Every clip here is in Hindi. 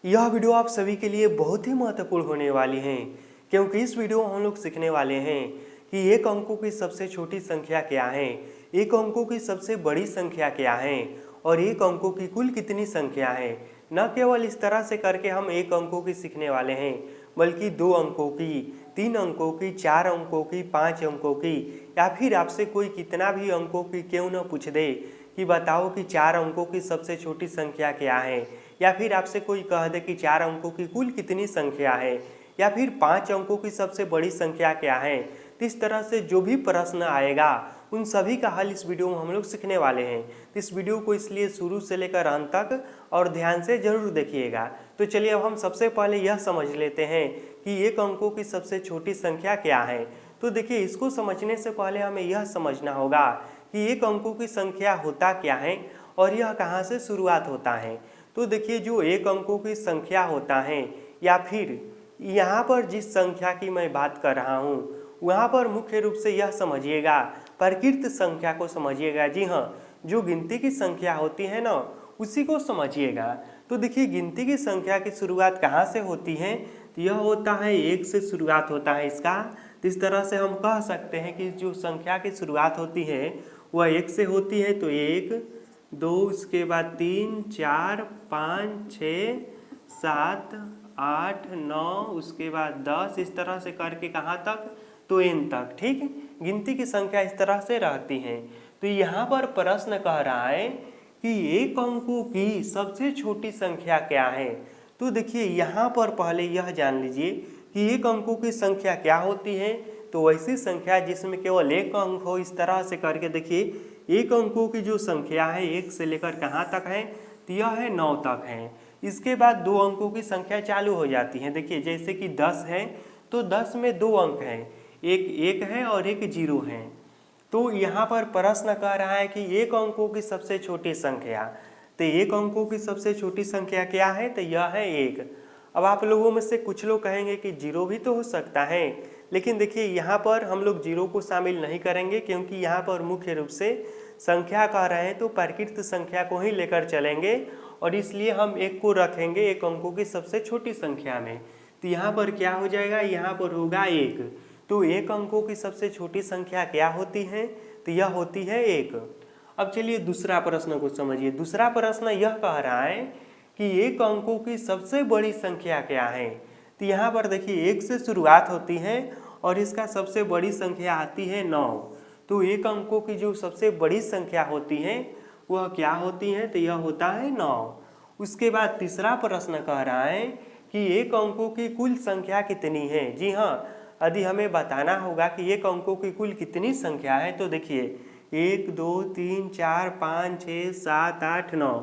यह वीडियो आप सभी के लिए बहुत ही महत्वपूर्ण होने वाली है, क्योंकि इस वीडियो में हम लोग सीखने वाले हैं कि एक अंकों की सबसे छोटी संख्या क्या है, एक अंकों की सबसे बड़ी संख्या क्या है और एक अंकों की कुल कितनी संख्या है। न केवल इस तरह से करके हम एक अंकों की सीखने वाले हैं, बल्कि 2 अंकों की, 3 अंकों की, 4 अंकों की, 5 अंकों की, या फिर आपसे कोई कितना भी अंकों की क्यों न पूछ दे कि बताओ कि 4 अंकों की सबसे छोटी संख्या क्या है, या फिर आपसे कोई कह दे कि 4 अंकों की कुल कितनी संख्या है, या फिर 5 अंकों की सबसे बड़ी संख्या क्या है। तो इस तरह से जो भी प्रश्न आएगा उन सभी का हल इस वीडियो में हम लोग सीखने वाले हैं। तो इस वीडियो को इसलिए शुरू से लेकर अंत तक और ध्यान से जरूर देखिएगा। तो चलिए अब हम सबसे पहले यह समझ लेते हैं कि एक अंकों की सबसे छोटी संख्या क्या है। तो देखिए, इसको समझने से पहले हमें यह समझना होगा कि एक अंकों की संख्या होता क्या है और यह कहाँ से शुरुआत होता है। तो देखिए, जो एक अंकों की संख्या होता है, या फिर यहाँ पर जिस संख्या की मैं बात कर रहा हूँ वहाँ पर मुख्य रूप से यह समझिएगा, प्रकृत संख्या को समझिएगा। जी हाँ, जो गिनती की संख्या होती है ना, उसी को समझिएगा। तो देखिए, गिनती की संख्या की शुरुआत कहाँ से होती है, तो यह होता है 1 से शुरुआत होता है इसका। तो इस तरह से हम कह सकते हैं कि जो संख्या की शुरुआत होती है वह 1 से होती है। तो 1, 2, उसके बाद 3, 4, 5, 6, 7, 8, 9, उसके बाद 10, इस तरह से करके कहाँ तक, तो n तक। ठीक है, गिनती की संख्या इस तरह से रहती है। तो यहाँ पर प्रश्न कह रहा है कि एक अंकों की सबसे छोटी संख्या क्या है। तो देखिए, यहाँ पर पहले यह जान लीजिए कि एक अंकों की संख्या क्या होती है। तो वैसी संख्या जिसमें केवल एक अंक हो, इस तरह से करके देखिए, एक अंकों की जो संख्या है 1 से लेकर कहाँ तक है, तो यह है 9 तक है। इसके बाद 2 अंकों की संख्या चालू हो जाती है। देखिए, जैसे कि 10 है तो 10 में 2 अंक हैं, एक 1 है और एक 0 है। तो यहाँ पर प्रश्न कह रहा है कि एक अंकों की सबसे छोटी संख्या। तो एक अंकों की सबसे छोटी संख्या क्या है, तो यह है 1। अब आप लोगों में से कुछ लोग कहेंगे कि 0 भी तो हो सकता है, लेकिन देखिए यहाँ पर हम लोग 0 को शामिल नहीं करेंगे, क्योंकि यहाँ पर मुख्य रूप से संख्या कह रहे हैं तो प्रकृत संख्या को ही लेकर चलेंगे, और इसलिए हम 1 को रखेंगे एक अंकों की सबसे छोटी संख्या में। तो यहाँ पर क्या हो जाएगा, यहाँ पर होगा 1। तो एक अंकों की सबसे छोटी संख्या क्या होती है, तो यह होती है 1। अब चलिए दूसरा प्रश्न को समझिए। दूसरा प्रश्न यह कह रहा है कि एक अंकों की सबसे बड़ी संख्या क्या है। तो यहाँ पर देखिए, 1 से शुरुआत होती है और इसका सबसे बड़ी संख्या आती है 9। तो एक अंकों की जो सबसे बड़ी संख्या होती है वह क्या होती है, तो यह होता है 9। उसके बाद तीसरा प्रश्न कह रहा है कि एक अंकों की कुल संख्या कितनी है। जी हाँ, यदि हमें बताना होगा कि एक अंकों की कुल कितनी संख्या है, तो देखिए 1, 2, 3, 4, 5, 6, 7, 8, 9,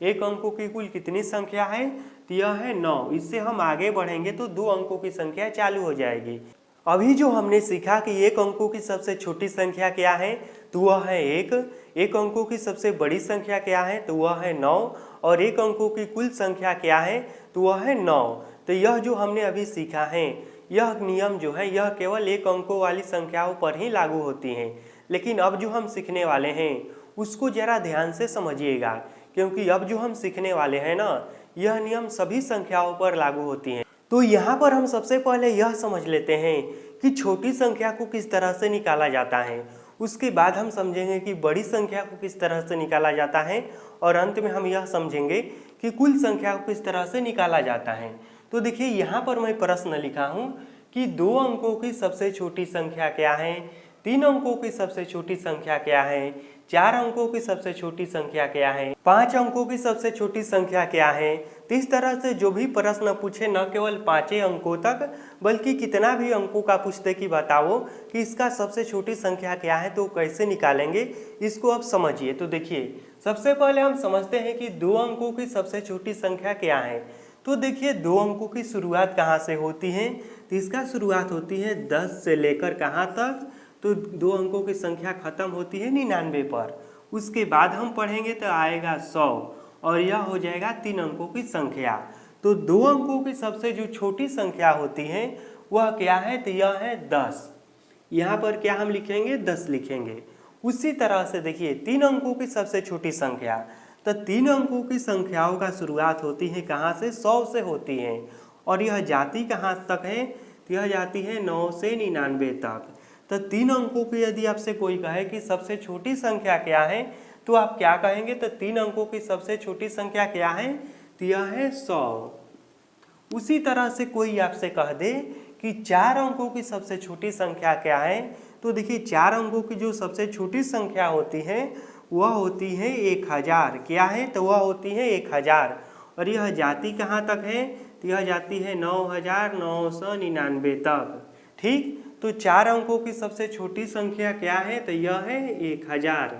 एक अंकों की कुल कितनी संख्या है, तो यह है 9। इससे हम आगे बढ़ेंगे तो 2 अंकों की संख्या चालू हो जाएगी। अभी जो हमने सीखा कि एक अंकों की सबसे छोटी संख्या क्या है, तो वह है 1। एक अंकों की सबसे बड़ी संख्या क्या है, तो वह है 9। और एक अंकों की कुल संख्या क्या है, तो वह है 9। तो यह जो हमने अभी सीखा है, यह नियम जो है यह केवल एक अंकों वाली संख्याओं पर ही लागू होती हैं। लेकिन अब जो हम सीखने वाले हैं उसको ज़रा ध्यान से समझिएगा, क्योंकि अब जो हम सीखने वाले हैं ना, यह नियम सभी संख्याओं पर लागू होती हैं। तो यहाँ पर हम सबसे पहले यह समझ लेते हैं कि छोटी संख्या को किस तरह से निकाला जाता है। उसके बाद हम समझेंगे कि बड़ी संख्या को किस तरह से निकाला जाता है, और अंत में हम यह समझेंगे कि कुल संख्या को किस तरह से निकाला जाता है। तो देखिए, यहाँ पर मैं प्रश्न लिखा हूँ कि 2 अंकों की सबसे छोटी संख्या क्या है, 3 अंकों की सबसे छोटी संख्या क्या है, 4 अंकों की सबसे छोटी संख्या क्या है, 5 अंकों की सबसे छोटी संख्या क्या है। तो इस तरह से जो भी प्रश्न पूछे, न केवल 5 अंकों तक बल्कि कितना भी अंकों का पूछते कि बताओ कि इसका सबसे छोटी संख्या क्या है, तो कैसे निकालेंगे इसको अब समझिए। तो देखिए, सबसे पहले हम समझते हैं कि 2 अंकों की सबसे छोटी संख्या क्या है। तो देखिए, 2 अंकों की शुरुआत कहाँ से होती है, तो इसका शुरुआत होती है 10 से लेकर कहाँ तक, तो 2 अंकों की संख्या खत्म होती है 99 पर। उसके बाद हम पढ़ेंगे तो आएगा 100, और यह हो जाएगा 3 अंकों की संख्या। तो 2 अंकों की सबसे जो छोटी संख्या होती है वह क्या है, तो यह है 10। यहाँ पर क्या हम लिखेंगे, 10 लिखेंगे। उसी तरह से देखिए, 3 अंकों की सबसे छोटी संख्या, तो 3 अंकों की संख्याओं का शुरुआत होती है कहाँ से? 100 से होती है। और यह जाती कहाँ तक है? तो यह जाती है 9 से 99 तक। तो 3 अंकों की यदि आपसे कोई कहे कि सबसे छोटी संख्या क्या है, तो आप क्या कहेंगे? तो 3 अंकों की सबसे छोटी संख्या क्या है? तो यह है 100। उसी तरह से कोई आपसे कह दे कि 4 अंकों की सबसे छोटी संख्या क्या है, तो देखिए 4 अंकों की जो सबसे छोटी संख्या होती है वह होती है 1000। क्या है? तो वह होती है 1000। और यह जाती कहाँ तक है? तो यह जाती है 9999 तक। ठीक, तो 4 अंकों की सबसे छोटी संख्या क्या है? तो यह है 1000।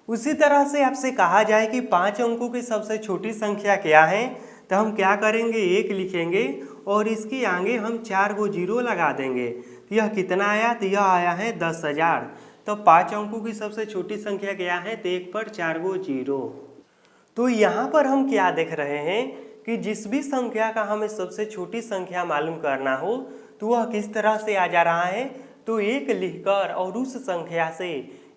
उसी तरह से आपसे कहा जाए कि 5 अंकों की सबसे छोटी संख्या क्या है, तो हम क्या करेंगे? 1 लिखेंगे और इसके आगे हम 4 गो जीरो लगा देंगे। तो यह कितना आया? तो यह आया है 10,000। तो 5 अंकों की सबसे छोटी संख्या क्या है? तो 1 पर 4 गो जीरो। तो यहाँ पर हम क्या देख रहे हैं कि जिस भी संख्या का हमें सबसे छोटी संख्या मालूम करना हो तो वह किस तरह से आ जा रहा है? तो 1 लिखकर और उस संख्या से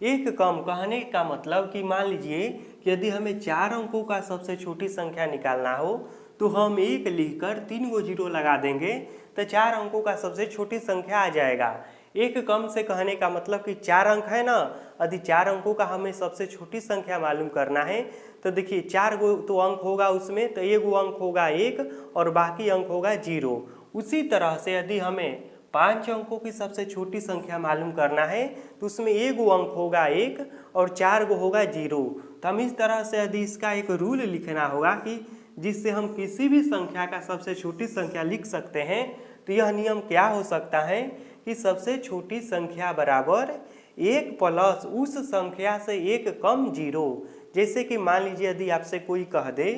1 कम। कहने का मतलब कि मान लीजिए कि यदि हमें 4 अंकों का सबसे छोटी संख्या निकालना हो तो हम 1 लिखकर 3 गो जीरो लगा देंगे तो 4 अंकों का सबसे छोटी संख्या आ जाएगा। 1 कम से कहने का मतलब कि 4 अंक है ना, यदि 4 अंकों का हमें सबसे छोटी संख्या मालूम करना है तो देखिए 4 गो तो अंक होगा उसमें, तो 1 गो अंक होगा 1 और बाकी अंक होगा 0। उसी तरह से यदि हमें 5 अंकों की सबसे छोटी संख्या मालूम करना है तो उसमें 1 गो अंक होगा 1 और 4 गो होगा 0। तो हम इस तरह से यदि इसका एक रूल लिखना होगा कि जिससे हम किसी भी संख्या का सबसे छोटी संख्या लिख सकते हैं, तो यह नियम क्या हो सकता है कि सबसे छोटी संख्या बराबर 1 प्लस उस संख्या से 1 कम 0। जैसे कि मान लीजिए यदि आपसे कोई कह दे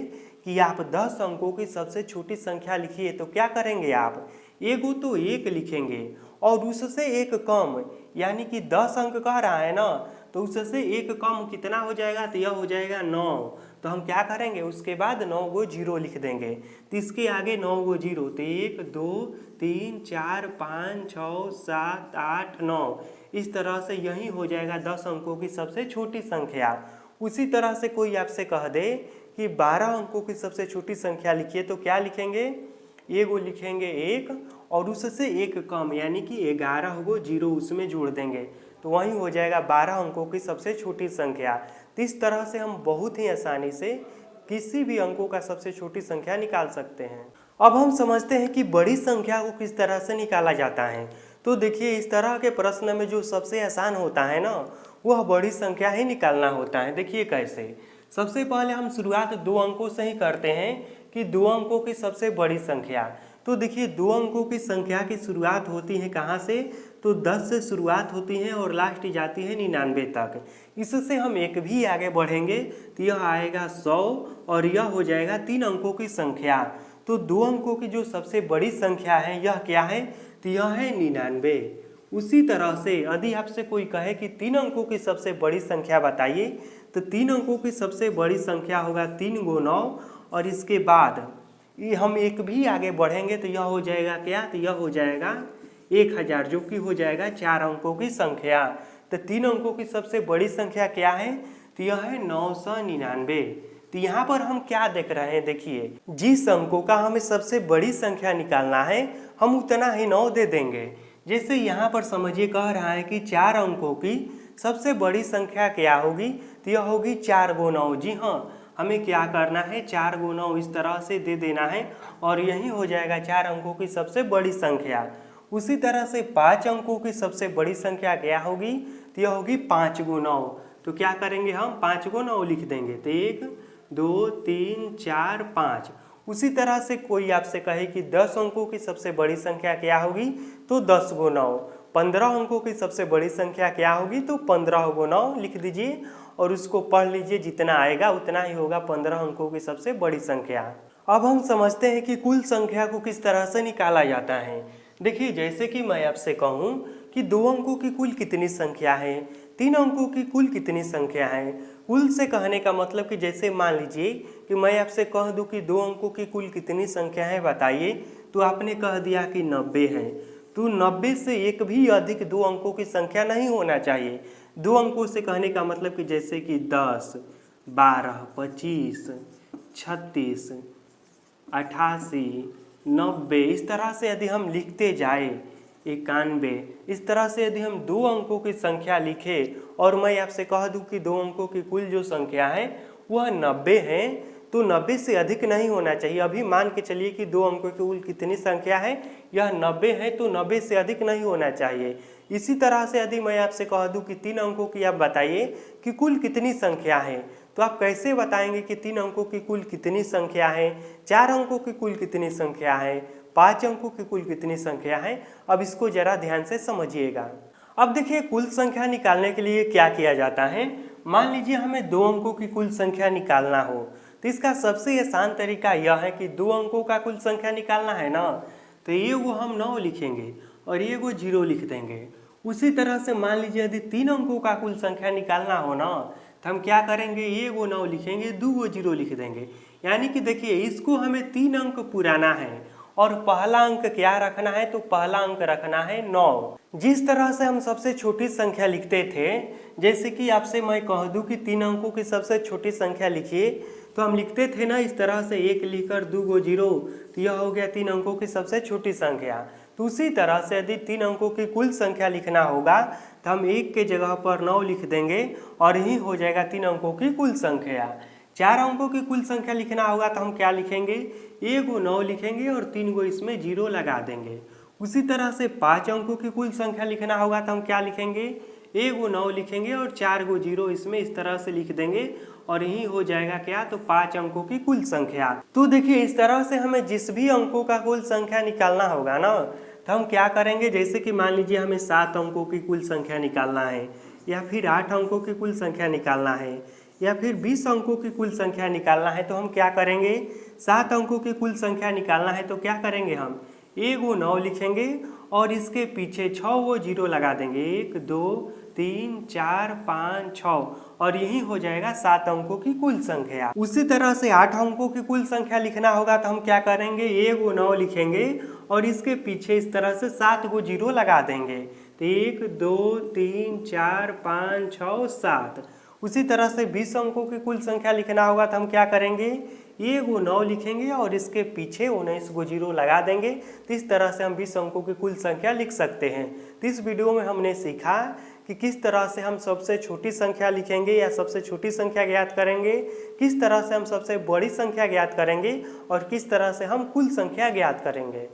कि आप 10 अंकों की सबसे छोटी संख्या लिखिए, तो क्या करेंगे आप? एगो तो 1 लिखेंगे और उससे 1 कम, यानी कि 10 अंक कह रहा है ना, तो उससे 1 कम कितना हो जाएगा? तो यह हो जाएगा 9। तो हम क्या करेंगे? उसके बाद 9 गो जीरो लिख देंगे। तो इसके आगे 9 गो जीरो, तो 1 2 3 4 5 6 7 8 9, इस तरह से यही हो जाएगा 10 अंकों की सबसे छोटी संख्या। उसी तरह से कोई आपसे कह दे कि 12 अंकों की सबसे छोटी संख्या लिखिए, तो क्या लिखेंगे? एगो लिखेंगे 1 और उससे 1 कम, यानी कि 11 गो जीरो उसमें जोड़ देंगे, तो वही हो जाएगा 12 अंकों की सबसे छोटी संख्या। तो इस तरह से हम बहुत ही आसानी से किसी भी अंकों का सबसे छोटी संख्या निकाल सकते हैं। अब हम समझते हैं कि बड़ी संख्या को किस तरह से निकाला जाता है। तो देखिए इस तरह के प्रश्न में जो सबसे आसान होता है ना, वह बड़ी संख्या ही निकालना होता है। देखिए कैसे? सबसे पहले हम शुरुआत 2 अंकों से ही करते हैं कि 2 अंकों की सबसे बड़ी संख्या। तो देखिए 2 अंकों की संख्या की शुरुआत होती है कहाँ से? तो 10 से शुरुआत होती है और लास्ट जाती है 99 तक। इससे हम एक भी आगे बढ़ेंगे तो यह आएगा 100 और यह हो जाएगा 3 अंकों की संख्या। तो 2 अंकों की जो सबसे बड़ी संख्या है यह क्या है? तो यह है 99। उसी तरह से यदि आपसे कोई कहे कि 3 अंकों की सबसे बड़ी संख्या बताइए, तो 3 अंकों की सबसे बड़ी संख्या होगा 3 गो 9 और इसके बाद ये हम एक भी आगे बढ़ेंगे तो यह हो जाएगा क्या? तो यह हो जाएगा 1000, जो कि हो जाएगा 4 अंकों की संख्या। तो 3 अंकों की सबसे बड़ी संख्या क्या है? तो यह है 999। तो यहाँ पर हम क्या देख रहे हैं? देखिए जिस अंकों का हमें सबसे बड़ी संख्या निकालना है हम उतना ही 9 दे देंगे। जैसे यहाँ पर समझिए कह रहा है कि 4 अंकों की सबसे बड़ी संख्या क्या होगी? तो यह होगी 4 गो 9। जी हाँ, हमें क्या करना है? 4 गो 9 इस तरह से दे देना है और यही हो जाएगा 4 अंकों की सबसे बड़ी संख्या। उसी तरह से 5 अंकों की सबसे बड़ी संख्या क्या होगी? तो यह होगी 5 गो 9। तो क्या करेंगे? हम 5 गो 9 लिख देंगे। तो 1 2 3 4 5। उसी तरह से कोई आपसे कहे कि 10 अंकों की सबसे बड़ी संख्या क्या होगी? तो 10 गो 9। 15 अंकों की सबसे बड़ी संख्या क्या होगी? तो 15 गो 9 लिख दीजिए और उसको पढ़ लीजिए, जितना आएगा उतना ही होगा 15 अंकों की सबसे बड़ी संख्या। अब हम समझते हैं कि कुल संख्या को किस तरह से निकाला जाता है। देखिए जैसे कि मैं आपसे कहूँ कि 2 अंकों की कुल कितनी संख्या है, 3 अंकों की कुल कितनी संख्या है। कुल से कहने का मतलब कि जैसे मान लीजिए कि मैं आपसे कह दूं कि 2 अंकों की कुल कितनी संख्या है बताइए, तो आपने कह दिया कि 90 है। तो 90 से एक भी अधिक 2 अंकों की संख्या नहीं होना चाहिए। 2 अंकों से कहने का मतलब कि जैसे कि 10, 12, 25, 36, 88, 90, इस तरह से यदि हम लिखते जाए 91, इस तरह से यदि हम 2 अंकों की संख्या लिखें और मैं आपसे कह दूं कि 2 अंकों की कुल जो संख्या है वह 90 है, तो 90 से अधिक नहीं होना चाहिए। अभी मान के चलिए कि 2 अंकों की कुल कितनी संख्या है, यह 90 है, तो 90 से अधिक नहीं होना चाहिए। इसी तरह से यदि मैं आपसे कह दूं कि 3 अंकों की आप बताइए कि कुल कितनी संख्या है, तो आप कैसे बताएंगे कि 3 अंकों की कुल कितनी संख्या है, 4 अंकों की कुल कितनी संख्या है, 5 अंकों की कुल कितनी संख्या है। अब इसको जरा ध्यान से समझिएगा। अब देखिए कुल संख्या निकालने के लिए क्या किया जाता है। मान लीजिए हमें 2 अंकों की कुल संख्या निकालना हो, तो इसका सबसे आसान तरीका यह है कि 2 अंकों का कुल संख्या निकालना है ना, तो ये वो हम 9 लिखेंगे और ये वो 0 लिख देंगे। उसी तरह से मान लीजिए यदि 3 अंकों का कुल संख्या निकालना हो ना, तो हम क्या करेंगे, ये वो 9 लिखेंगे, 2 वो 0 लिख देंगे। यानी कि देखिए इसको हमें 3 अंक पुराना है और पहला अंक क्या रखना है, तो पहला अंक रखना है 9। जिस तरह से हम सबसे छोटी संख्या लिखते थे, जैसे कि आपसे मैं कह दूं कि 3 अंकों की सबसे छोटी संख्या लिखिए, तो हम लिखते थे ना इस तरह से 1 लिखकर 2 गो 0, तो यह हो गया 3 अंकों की सबसे छोटी संख्या। तो उसी तरह से यदि 3 अंकों की कुल संख्या लिखना होगा, तो हम 1 के जगह पर 9 लिख देंगे और यही हो जाएगा 3 अंकों की कुल संख्या। 4 अंकों की कुल संख्या लिखना होगा तो हम क्या लिखेंगे, 1 गो 9 लिखेंगे और 3 गो इसमें 0 लगा देंगे। उसी तरह से 5 अंकों की कुल संख्या लिखना होगा तो हम क्या लिखेंगे, 1 गो 9 लिखेंगे और 4 गो 0 इसमें इस तरह से लिख देंगे और यही हो जाएगा क्या, तो 5 अंकों की कुल संख्या। तो देखिए इस तरह से हमें जिस भी अंकों का कुल संख्या निकालना होगा ना, तो हम क्या करेंगे, जैसे कि मान लीजिए हमें 7 अंकों की कुल संख्या निकालना है, या फिर 8 अंकों की कुल संख्या निकालना है, या फिर 20 अंकों की कुल संख्या निकालना है, तो हम क्या करेंगे, 7 अंकों की कुल संख्या निकालना है तो क्या करेंगे, हम 1 गो 9 लिखेंगे और इसके पीछे 6 वो 0 लगा देंगे, 1 2 3 4 5 6, और यही हो जाएगा 7 अंकों की कुल संख्या। उसी तरह से 8 अंकों की कुल संख्या लिखना होगा तो हम क्या करेंगे, 1 गो 9 लिखेंगे और इसके पीछे इस तरह से 7 गो 0 लगा देंगे, तो 1 2 3 4 5 6 7। उसी तरह से 20 अंकों की कुल संख्या लिखना होगा तो हम क्या करेंगे, 1 गो 9 लिखेंगे और इसके पीछे 19 गो 0 लगा देंगे। तो इस तरह से हम 20 अंकों की कुल संख्या लिख सकते हैं। तो इस वीडियो में हमने सीखा कि किस तरह से हम सबसे छोटी संख्या लिखेंगे या सबसे छोटी संख्या ज्ञात करेंगे, किस तरह से हम सबसे बड़ी संख्या ज्ञात करेंगे और किस तरह से हम कुल संख्या ज्ञात करेंगे।